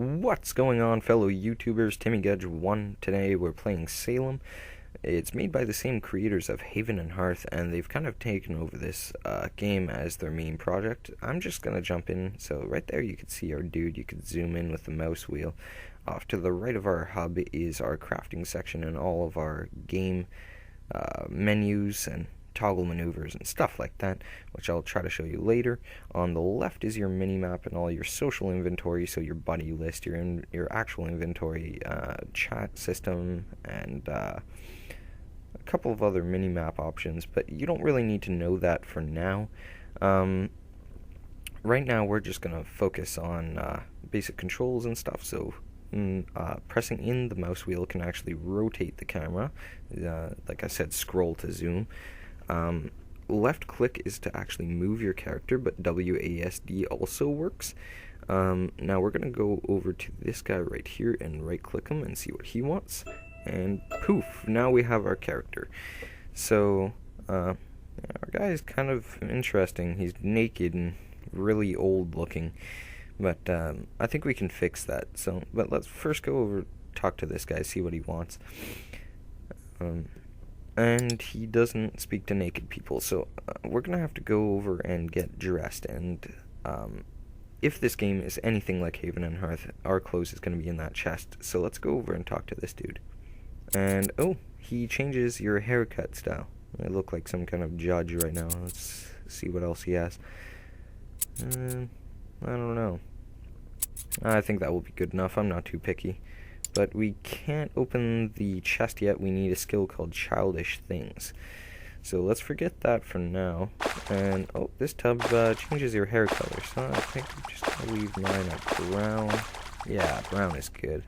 What's going on, fellow YouTubers? Timmygudge1. Today we're playing Salem. It's made by the same creators of Haven and Hearth, and they've kind of taken over this game as their main project. I'm just going to jump in. So right there you can see our dude. You can zoom in with the mouse wheel. Off to the right of our hub is our crafting section and all of our game menus and toggle maneuvers and stuff like that, which I'll try to show you later. On the left is your mini-map and all your social inventory, so your buddy list, your actual inventory, chat system, and a couple of other mini-map options, but you don't really need to know that for now. Right now we're just going to focus on basic controls and stuff, so pressing in the mouse wheel can actually rotate the camera, like I said, scroll to zoom. Left click is to actually move your character, but WASD also works. Now we're going to go over to this guy right here and right click him and see what he wants. And poof, now we have our character. So our guy is kind of interesting. He's naked and really old looking, but I think we can fix that. But let's first go over, talk to this guy, see what he wants. And he doesn't speak to naked people, so we're gonna have to go over and get dressed. And if this game is anything like Haven and Hearth, our clothes is gonna be in that chest. So let's go over and talk to this dude. And oh, he changes your haircut style. I look like some kind of judge right now. Let's see what else he has. I don't know. I think that will be good enough. I'm not too picky. But we can't open the chest yet. We need a skill called Childish Things. So let's forget that for now. And oh, this tub changes your hair color. So I think I'm just gonna leave mine at brown. Yeah, brown is good.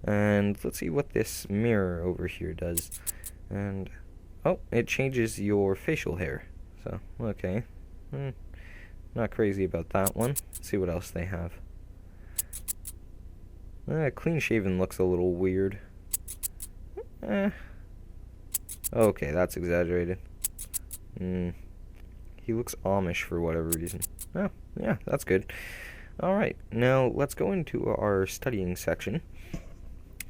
And let's see what this mirror over here does. And oh, it changes your facial hair. So okay, not crazy about that one. Let's see what else they have. Clean shaven looks a little weird. Okay, that's exaggerated. He looks Amish for whatever reason. Oh, yeah, that's good. Alright, now let's go into our studying section,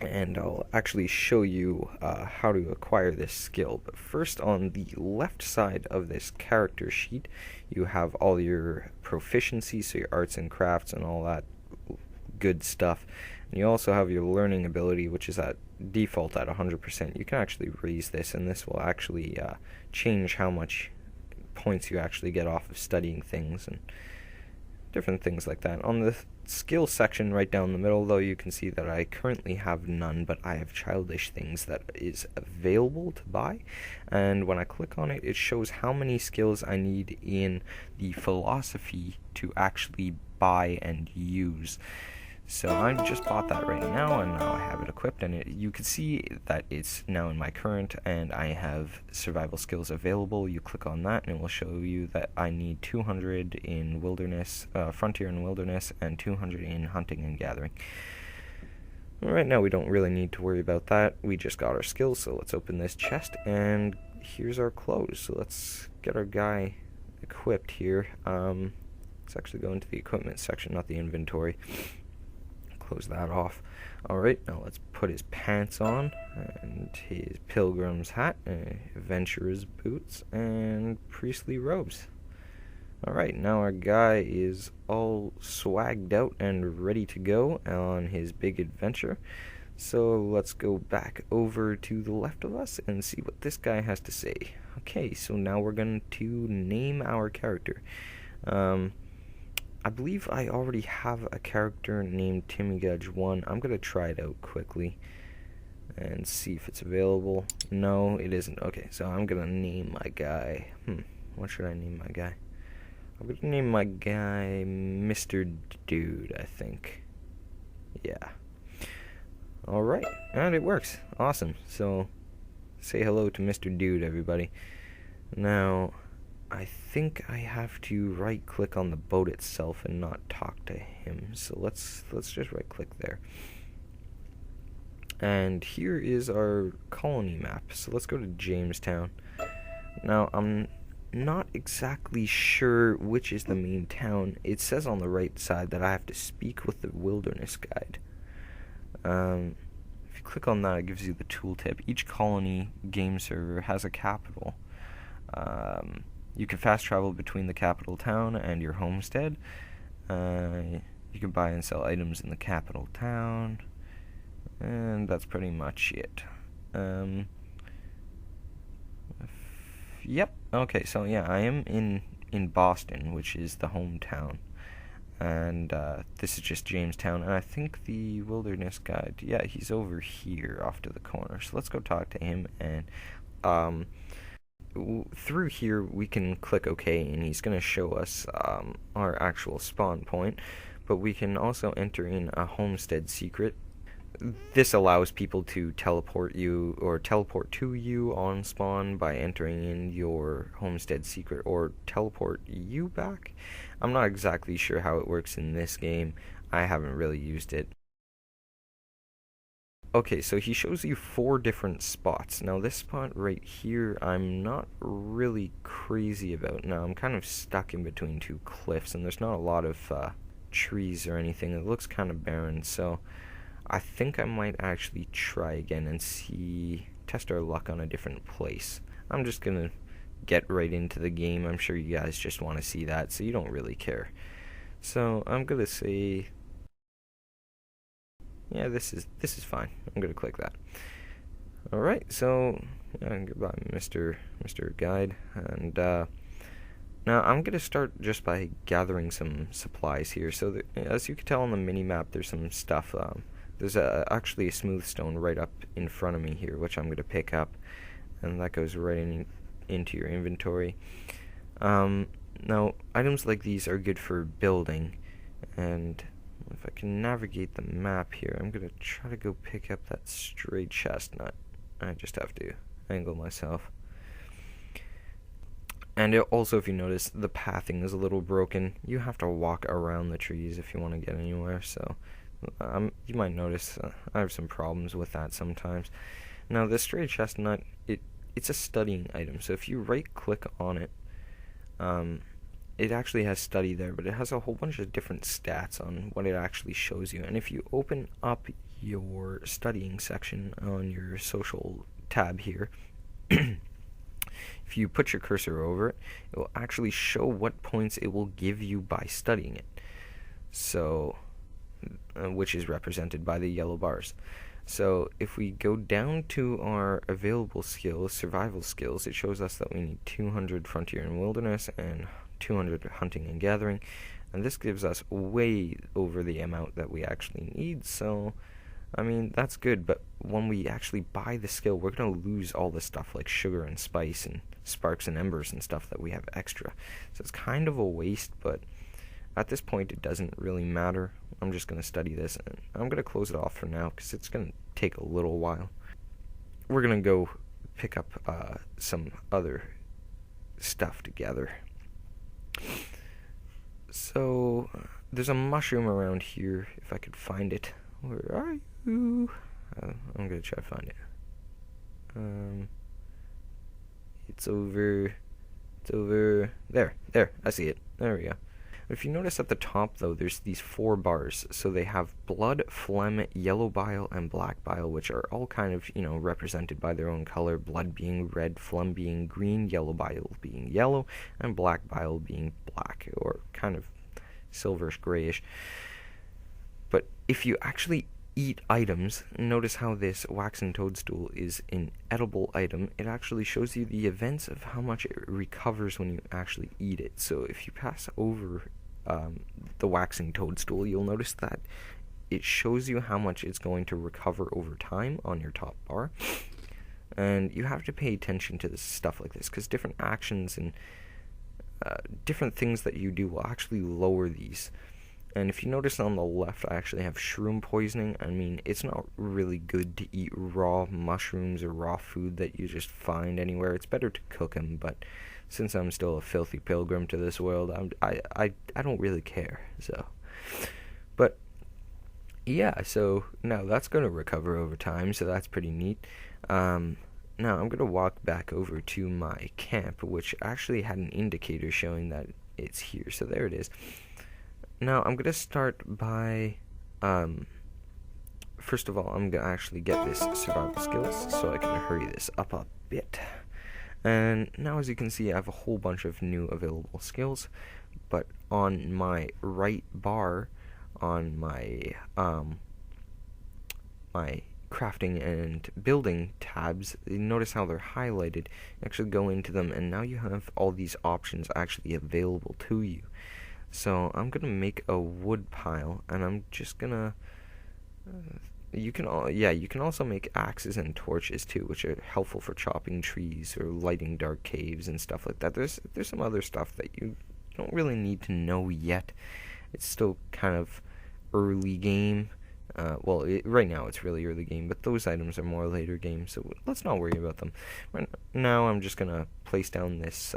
and I'll actually show you how to acquire this skill. But first, on the left side of this character sheet, you have all your proficiency, so your arts and crafts and all that good stuff. And you also have your learning ability, which is at default at 100%. You can actually raise this, and this will actually change how much points you actually get off of studying things and different things like that. On the skill section right down the middle, though, you can see that I currently have none, but I have Childish Things that is available to buy. And when I click on it, it shows how many skills I need in the philosophy to actually buy and use. So I just bought that right now, and now I have it equipped, and you can see that it's now in my current, and I have survival skills available. You click on that, and it will show you that I need 200 in wilderness, frontier and wilderness, and 200 in hunting and gathering. Right now we don't really need to worry about that. We just got our skills, so let's open this chest, and here's our clothes. So let's get our guy equipped here. Let's actually go into the equipment section, not the inventory. Close that off. Alright, now let's put his pants on, and his pilgrim's hat, adventurer's boots, and priestly robes. Alright, now our guy is all swagged out and ready to go on his big adventure. So let's go back over to the left of us and see what this guy has to say. Okay, so now we're going to name our character. I believe I already have a character named Timmygudge1. I'm going to try it out quickly and see if it's available. No, it isn't. Okay, so I'm going to name my guy. What should I name my guy? I'm going to name my guy Mr. Dude, I think. Yeah. Alright, and it works. Awesome. So, say hello to Mr. Dude, everybody. Now, I think I have to right click on the boat itself and not talk to him. So let's just right click there. And here is our colony map. So let's go to Jamestown. Now I'm not exactly sure which is the main town. It says on the right side that I have to speak with the wilderness guide. If you click on that, it gives you the tooltip. Each colony game server has a capital. You can fast travel between the capital town and your homestead. You can buy and sell items in the capital town. And that's pretty much it. Yep. Okay, so yeah, I am in Boston, which is the hometown. And this is just Jamestown. And I think the wilderness guide, yeah, he's over here off to the corner. So let's go talk to him. And through here, we can click OK, and he's going to show us our actual spawn point. But we can also enter in a homestead secret. This allows people to teleport you or teleport to you on spawn by entering in your homestead secret, or teleport you back. I'm not exactly sure how it works in this game. I haven't really used it. Okay, so he shows you 4 different spots. Now this spot right here, I'm not really crazy about. Now I'm kind of stuck in between 2 cliffs, and there's not a lot of trees or anything. It looks kind of barren, so I think I might actually try again and test our luck on a different place. I'm just gonna get right into the game. I'm sure you guys just want to see that, so you don't really care. So I'm gonna say, yeah, this is fine. I'm gonna click that. All right, so goodbye, Mr. Guide, and now I'm gonna start just by gathering some supplies here. So as you can tell on the mini map, there's some stuff. There's actually a smooth stone right up in front of me here, which I'm going to pick up, and that goes right into your inventory. Now, items like these are good for building, and if I can navigate the map here, I'm going to try to go pick up that stray chestnut. I just have to angle myself. And also, if you notice, the pathing is a little broken. You have to walk around the trees if you want to get anywhere, so you might notice I have some problems with that sometimes. Now, the stray chestnut, it's a studying item, so if you right-click on it, it actually has study there, but it has a whole bunch of different stats on what it actually shows you. And if you open up your studying section on your social tab here, if you put your cursor over it, it will actually show what points it will give you by studying it. So which is represented by the yellow bars. So if we go down to our available skills, survival skills, it shows us that we need 200 frontier and wilderness and 200 hunting and gathering, and this gives us way over the amount that we actually need. So I mean, that's good, but when we actually buy the skill, we're going to lose all this stuff like sugar and spice and sparks and embers and stuff that we have extra. So it's kind of a waste, but at this point, it doesn't really matter. I'm just going to study this, and I'm going to close it off for now because it's going to take a little while. We're going to go pick up some other stuff together. So, there's a mushroom around here, if I could find it. Where are you? I'm going to try to find it. It's over there, I see it. There we go. If you notice at the top, though, there's these 4 bars. So they have blood, phlegm, yellow bile, and black bile, which are all kind of, represented by their own color. Blood being red, phlegm being green, yellow bile being yellow, and black bile being black, or kind of silverish grayish. But if you actually eat items, notice how this waxen toadstool is an edible item. It actually shows you the events of how much it recovers when you actually eat it. So if you pass over the waxing toadstool, you'll notice that it shows you how much it's going to recover over time on your top bar. And you have to pay attention to this stuff like this, because different actions and different things that you do will actually lower these. And if you notice on the left, I actually have shroom poisoning. I mean, it's not really good to eat raw mushrooms or raw food that you just find anywhere. It's better to cook them, but since I'm still a filthy pilgrim to this world, I don't really care. So, but yeah, so now that's going to recover over time, so that's pretty neat. now I'm going to walk back over to my camp, which actually had an indicator showing that it's here. So there it is. Now I'm going to start by, first of all, I'm going to actually get this survival skills so I can hurry this up a bit. And now, as you can see, I have a whole bunch of new available skills, but on my right bar, on my my crafting and building tabs, you notice how they're highlighted. You actually go into them, and now you have all these options actually available to you. So I'm gonna make a wood pile, and I'm just gonna. You can also make axes and torches too, which are helpful for chopping trees or lighting dark caves and stuff like that. There's some other stuff that you don't really need to know yet. It's still kind of early game. Right now it's really early game, but those items are more later game, so let's not worry about them. Right now I'm just gonna place down this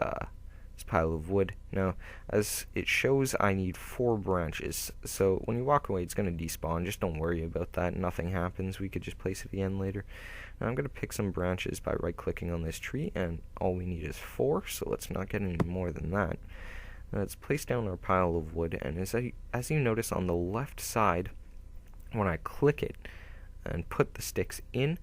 pile of wood. Now, as it shows, I need 4 branches, so when you walk away it's gonna despawn. Just don't worry about that. Nothing happens. We could just place it again later. Now I'm gonna pick some branches by right-clicking on this tree, and all we need is 4, so let's not get any more than that. Now let's place down our pile of wood, and as you notice on the left side, when I click it and put the sticks in,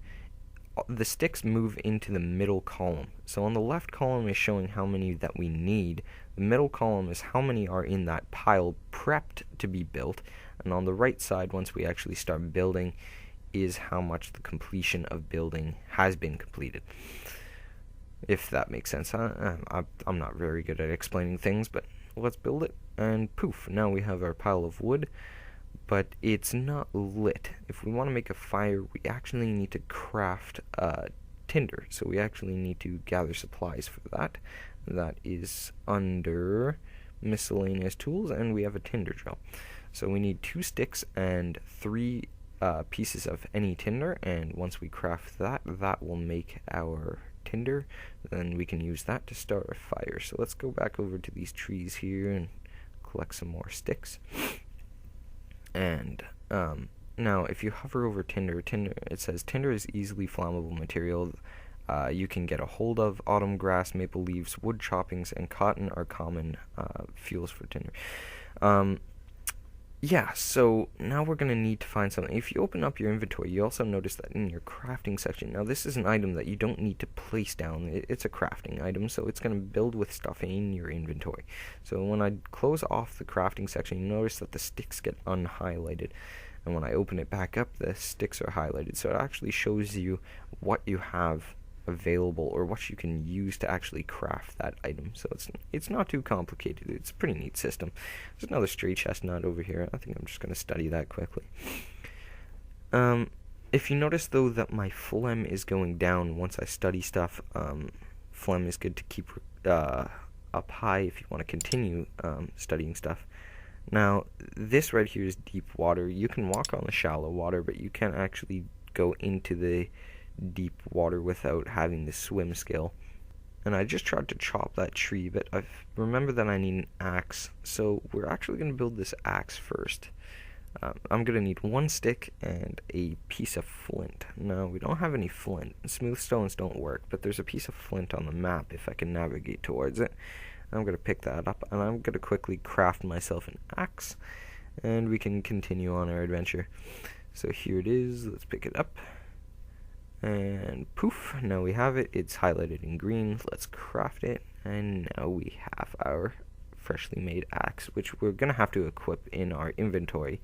the sticks move into the middle column. So on the left column is showing how many that we need. The middle column is how many are in that pile prepped to be built. And on the right side, once we actually start building, is how much the completion of building has been completed. If that makes sense. I'm not very good at explaining things, but let's build it. And poof, now we have our pile of wood. But it's not lit. If we want to make a fire, we actually need to craft tinder. So we actually need to gather supplies for that. That is under miscellaneous tools, and we have a tinder drill. So we need 2 sticks and 3 pieces of any tinder, and once we craft that, that will make our tinder. Then we can use that to start a fire. So let's go back over to these trees here and collect some more sticks. And now, if you hover over tinder, it says tinder is easily flammable material. You can get a hold of. Autumn grass, maple leaves, wood choppings, and cotton are common fuels for tinder. So now we're going to need to find something. If you open up your inventory, you also notice that in your crafting section, now this is an item that you don't need to place down. It's a crafting item, so it's going to build with stuff in your inventory. So when I close off the crafting section, you notice that the sticks get unhighlighted. And when I open it back up, the sticks are highlighted. So it actually shows you what you have available or what you can use to actually craft that item. So it's not too complicated. It's a pretty neat system. There's another stray chestnut over here. I think I'm just going to study that quickly. If you notice though that my phlegm is going down once I study stuff, phlegm is good to keep up high if you want to continue studying stuff. Now this right here is deep water. You can walk on the shallow water, but you can't actually go into the deep water without having the swim skill. And I just tried to chop that tree, but I remember that I need an axe, so we're actually going to build this axe first. I'm going to need 1 stick and a piece of flint. No, we don't have any flint. Smooth stones don't work, but there's a piece of flint on the map if I can navigate towards it. I'm going to pick that up, and I'm going to quickly craft myself an axe, and we can continue on our adventure. So here it is. Let's pick it up. And poof, now we have it. It's highlighted in green. Let's craft it, and now we have our freshly made axe, which we're going to have to equip in our inventory.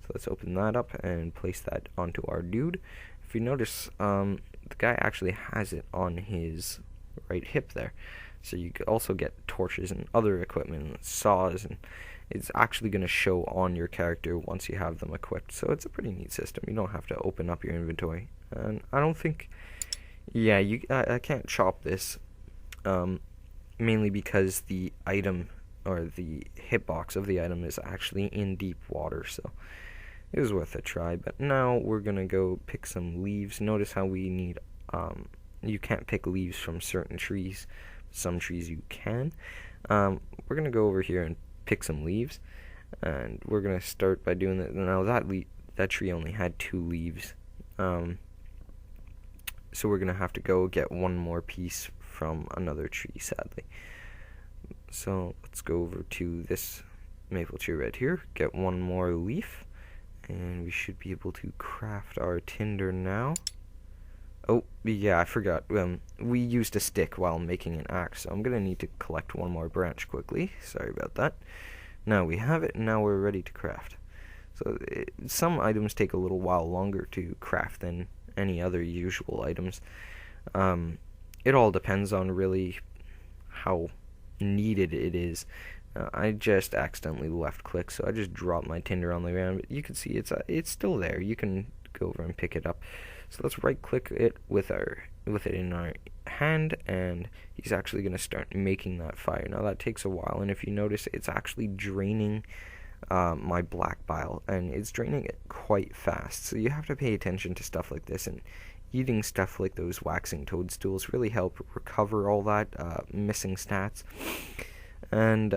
So let's open that up and place that onto our dude. If you notice, the guy actually has it on his right hip there. So you could also get torches and other equipment, saws, and it's actually going to show on your character once you have them equipped. So it's a pretty neat system. You don't have to open up your inventory. And I don't think, I can't chop this, mainly because the item, or the hitbox of the item is actually in deep water, so it was worth a try. But now we're going to go pick some leaves. Notice how we need, you can't pick leaves from certain trees. Some trees you can. We're going to go over here and pick some leaves, and we're going to start by doing that. Now that tree only had 2 leaves. so we're gonna have to go get one more piece from another tree, sadly. So let's go over to this maple tree right here, get one more leaf, and we should be able to craft our tinder now. Oh, yeah, I forgot. We used a stick while making an axe, so I'm gonna need to collect one more branch quickly. Sorry about that. Now we have it, and now we're ready to craft. So some items take a little while longer to craft than any other usual items. It all depends on really how needed it is. I just accidentally left click, so I just dropped my tinder on the ground, but you can see it's still there. You can go over and pick it up. So let's right click it with it in our hand, and he's actually going to start making that fire. Now that takes a while, and if you notice, it's actually draining my black bile, and it's draining it quite fast. So you have to pay attention to stuff like this, and eating stuff like those waxing toadstools really help recover all that missing stats. And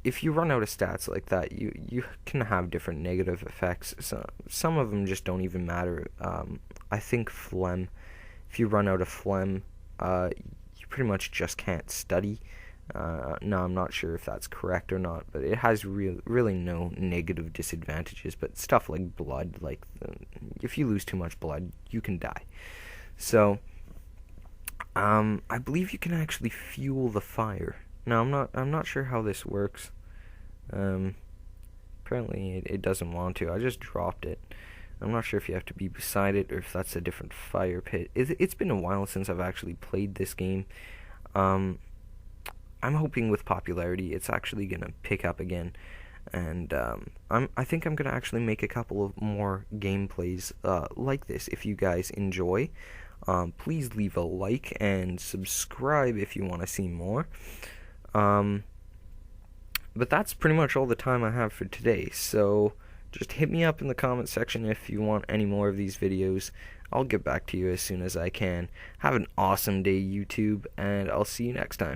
if you run out of stats like that, you can have different negative effects. So some of them just don't even matter. I think phlegm. If you run out of phlegm, you pretty much just can't study. No, I'm not sure if that's correct or not, but it has really no negative disadvantages. But stuff like blood, if you lose too much blood, you can die. So, I believe you can actually fuel the fire. Now, I'm not sure how this works. Apparently it doesn't want to. I just dropped it. I'm not sure if you have to be beside it or if that's a different fire pit. It's been a while since I've actually played this game. I'm hoping with popularity it's actually gonna pick up again, and I think I'm gonna actually make a couple of more gameplays like this. If you guys enjoy, please leave a like and subscribe if you want to see more. But that's pretty much all the time I have for today, so just hit me up in the comment section if you want any more of these videos. I'll get back to you as soon as I can. Have an awesome day, YouTube, and I'll see you next time.